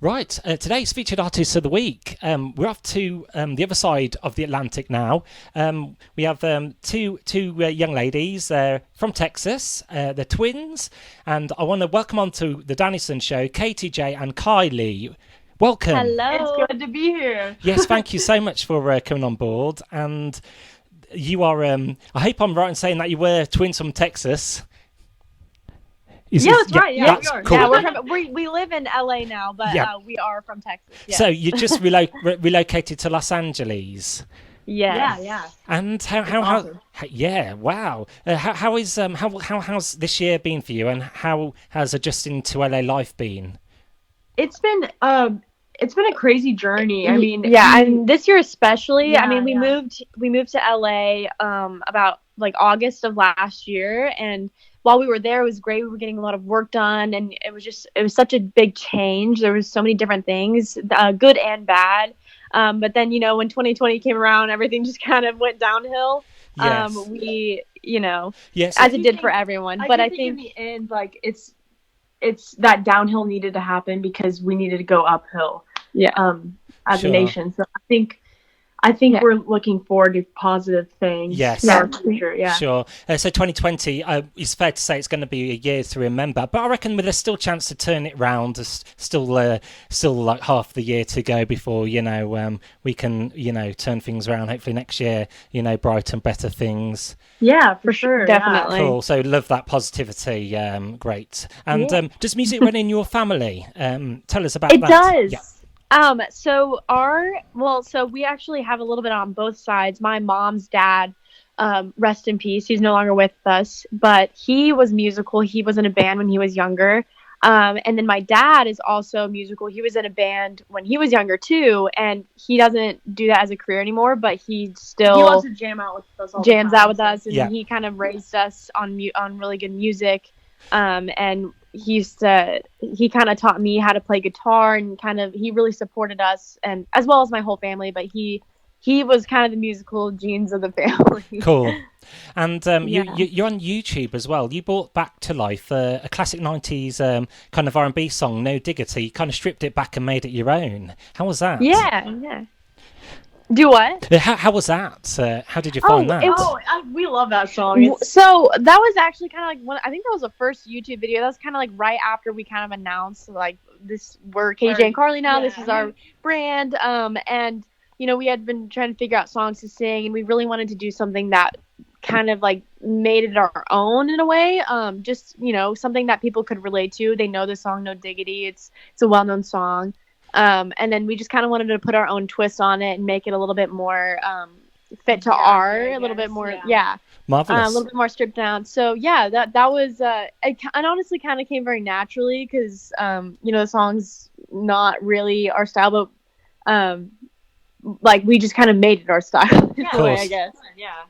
Right, today's featured artists of the week. We're off to the other side of the Atlantic now. We have two young ladies from Texas. They're twins, and I want to welcome on to the Dannison Show, KTJ and Kylie. Welcome. Hello. It's good to be here. Yes, thank you so much for coming on board. And you are, I hope I'm right in saying that you were twins from Texas. That's right. Yeah, we are. Cool. Yeah, we live in LA now, but we are from Texas. Yes. So you just relocated to Los Angeles. Yes. Yeah. And how yeah, wow. How's this year been for you, and how has adjusting to LA life been? It's been a crazy journey. I mean, and this year especially. Yeah, I mean, we moved to LA about like August of last year, and while we were there, it was great. We were getting a lot of work done, and it was such a big change. There was so many different things, good and bad. But then, when 2020 came around, everything just kind of went downhill. Yes. Yes, as it did for everyone. But I think in the end, like it's that downhill needed to happen because we needed to go uphill. Yeah. As a nation. So I think we're looking forward to positive things. Yes. For our future. Yeah. Sure. So 2020, it's fair to say it's going to be a year to remember, but I reckon there's still a chance to turn it round. There's still like half the year to go before, we can, turn things around. Hopefully next year, brighter and better things. Yeah, for sure. Definitely. Yeah. Cool. So love that positivity. Great. And does music run in your family? Tell us about that. It does. Yeah. So we actually have a little bit on both sides. My mom's dad, rest in peace, he's no longer with us, but he was musical. He was in a band when he was younger. And then my dad is also musical. He was in a band when he was younger too, and he doesn't do that as a career anymore, but he loves to jam out with us all jams the time, out with us, and he kind of raised us on really good music. And he kind of taught me how to play guitar, and he really supported us, and as well as my whole family, but he was kind of the musical genes of the family. Cool. And you're on YouTube as well. You brought back to life a classic 90s kind of R&B song, No Diggity. You kind of stripped it back and made it your own. How was that? Yeah. Do what? How was that? How did you find that? We love that song. So that was actually kind of like I think that was the first YouTube video. That was kind of like right after we kind of announced like we're KTJ Carly now. Yeah. This is our brand. And we had been trying to figure out songs to sing, and we really wanted to do something that kind of like made it our own in a way. Just something that people could relate to. They know the song No Diggity. It's a well-known song. And then we just kind of wanted to put our own twist on it and make it a little bit more fit to a little bit more, marvelous, a little bit more stripped down. So that was it honestly kind of came very naturally because the song's not really our style, but like we just kind of made it our style in a way, I guess. Yeah.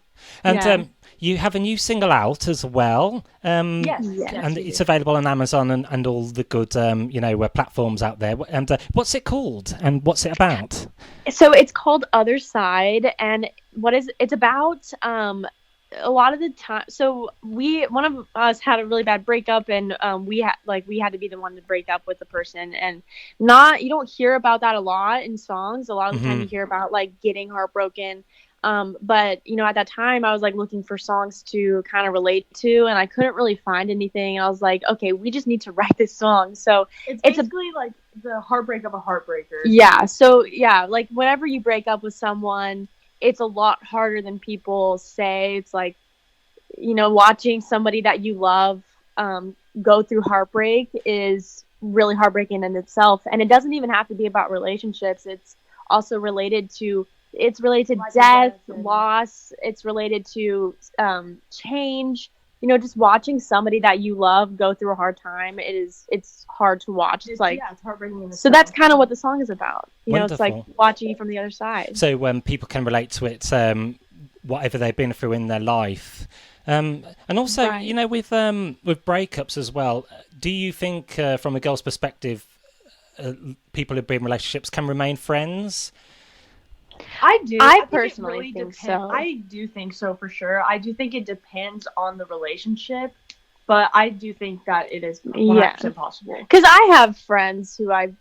And you have a new single out as well. Yes. And it's available on Amazon and all the good, platforms out there. And what's it called? And what's it about? So it's called Other Side, and it's about a lot of the time. So one of us had a really bad breakup, and we had to be the one to break up with the person, and you don't hear about that a lot in songs. A lot of the time you hear about like getting heartbroken. But at that time I was like looking for songs to kind of relate to, and I couldn't really find anything. And I was like, okay, we just need to write this song. So it's basically like the heartbreak of a heartbreaker. Yeah. So like whenever you break up with someone, it's a lot harder than people say. It's like, watching somebody that you love, go through heartbreak is really heartbreaking in itself. And it doesn't even have to be about relationships. It's also related to death, loss. It's related to change. Just watching somebody that you love go through a hard time. It's hard to watch. It's heartbreaking. So that's kind of what the song is about. Wonderful. It's like watching you from the other side. So when people can relate to it, whatever they've been through in their life. And also, with breakups as well, do you think from a girl's perspective, people who've been in relationships can remain friends? I do. I personally think so. I do think so for sure. I do think it depends on the relationship, but I do think that it is 100% possible. Because I have friends who I've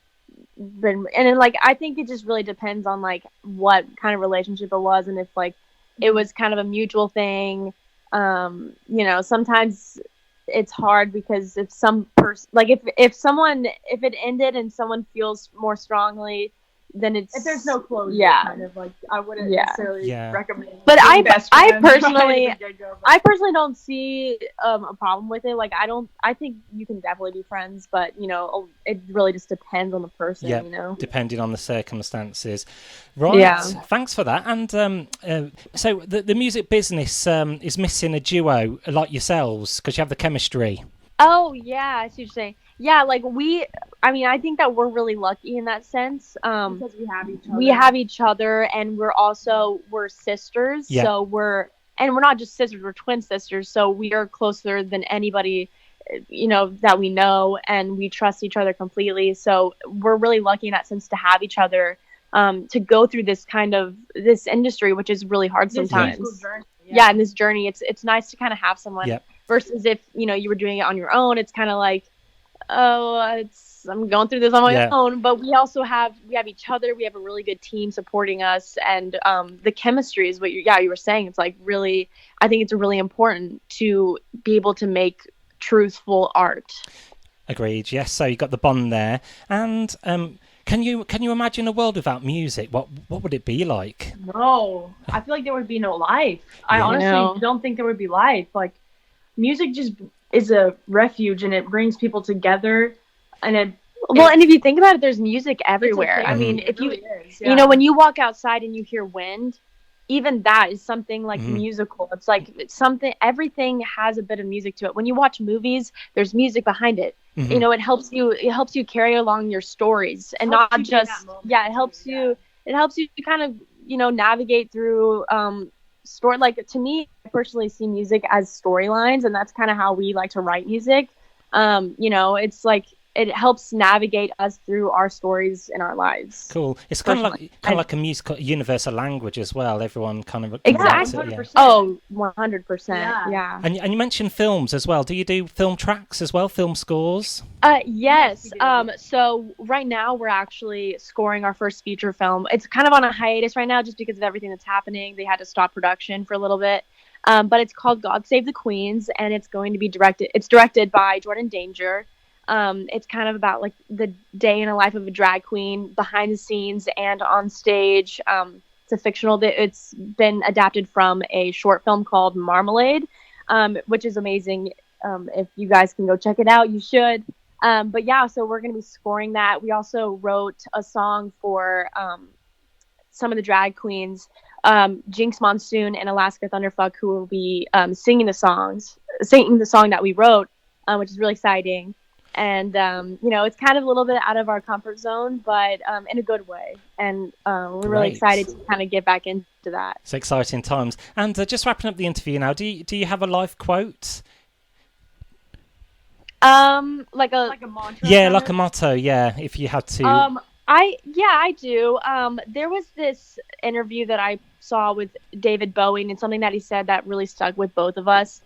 been, and then, like, I think it just really depends on like what kind of relationship it was, and if like it was kind of a mutual thing. You know, sometimes it's hard because if some person, like if someone, if it ended and someone feels more strongly, then it's, If there's no closure, yeah, kind of like I wouldn't Yeah. necessarily Yeah. recommend. But being best I friends personally- right from the get-go, but- I personally don't see a problem with it. Like, I think you can definitely be friends, but you know, it really just depends on the person. Yeah, You know, depending on the circumstances. Right. Yeah. Thanks for that. And so the music business is missing a duo like yourselves because you have the chemistry. Oh yeah, I see what you're saying. Yeah, like I think that we're really lucky in that sense. because we have each other. We have each other, and we're sisters. Yeah. So we're not just sisters, we're twin sisters. So we are closer than anybody, you know, that we know, and we trust each other completely. So we're really lucky in that sense to have each other, to go through this industry, which is really hard This sometimes. musical journey, Yeah, in this journey, it's nice to kind of have someone. Yep. Versus if, you know, you were doing it on your own, it's kind of like, I'm going through this on my Yeah. own. But we have each other. We have a really good team supporting us, and the chemistry is what you were saying. It's like really, I think it's really important to be able to make truthful art. Agreed. Yes. So you got the bond there. And can you imagine a world without music? What would it be like? No, I feel like there would be no life. I Yeah. honestly No. don't think there would be life. Like, music just is a refuge, and it brings people together, and And if you think about it, there's music everywhere. okay. I mean, It if you really is, you know, when you walk outside and you hear wind, even that is something like Mhm. musical. It's like something, everything has a bit of music to it. When you watch movies, there's music behind it. Mhm. You know, it helps you carry along your stories, and Helps not you be in just, that moment, yeah, it helps too, you, it helps you kind of, you know, navigate through story. Like, to me, I personally see music as storylines, and that's kind of how we like to write music. You know, it's like it helps navigate us through our stories in our lives. Cool. It's kind of Personally, like a musical universal language as well. Everyone kind of Exactly. relates it, yeah. 100%. Oh, 100%. Yeah. Yeah. And you mentioned films as well. Do you do film tracks as well? Film scores? Yes. Yes, we do. So right now we're actually scoring our first feature film. It's kind of on a hiatus right now just because of everything that's happening. They had to stop production for a little bit. But it's called God Save the Queens, and it's going to be directed by Jordan Danger. It's kind of about like the day in a life of a drag queen behind the scenes and on stage. It's a fictional. It's been adapted from a short film called Marmalade, which is amazing. If you guys can go check it out, you should. But yeah, so we're going to be scoring that. We also wrote a song for some of the drag queens, Jinx Monsoon and Alaska Thunderfuck, who will be singing the song that we wrote, which is really exciting. And, you know, it's kind of a little bit out of our comfort zone, but in a good way. And we're really Great. excited to kind of get back into that. It's exciting times. And just wrapping up the interview now, do you have a life quote? Like a mantra. Yeah, kind like of? a motto, yeah, if you had to. I do. There was this interview that I saw with David Bowie, and something that he said that really stuck with both of us.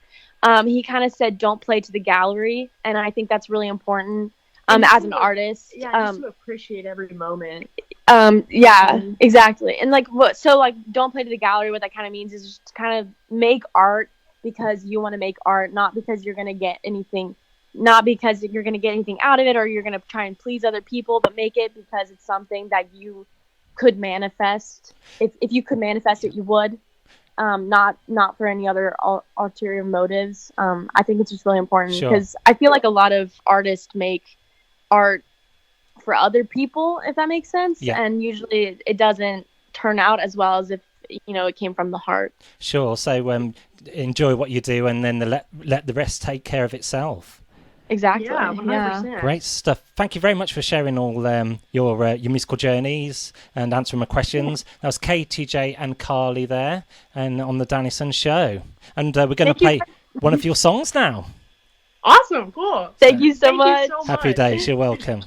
He kind of said, "Don't play to the gallery," and I think that's really important as an artist. Yeah, just to appreciate every moment. Yeah, exactly. And like, don't play to the gallery. What that kind of means is just kind of make art because you want to make art, not because you're gonna get anything. Not because you're going to get anything out of it or you're going to try and please other people, but make it because it's something that you could manifest. If you could manifest it, you would. Not for any other ulterior motives. I think it's just really important because I feel like a lot of artists make art for other people, if that makes sense. Yeah. And usually it doesn't turn out as well as if, you know, it came from the heart. Sure. So enjoy what you do and then let the rest take care of itself. Exactly. Yeah, 100%. Great stuff. Thank you very much for sharing all your musical journeys and answering my questions. That was KTJ and Carly there, and on the Dannison Show. And we're going to play one of your songs now. Awesome, cool. Thank you so much. So much. Happy days. You're welcome.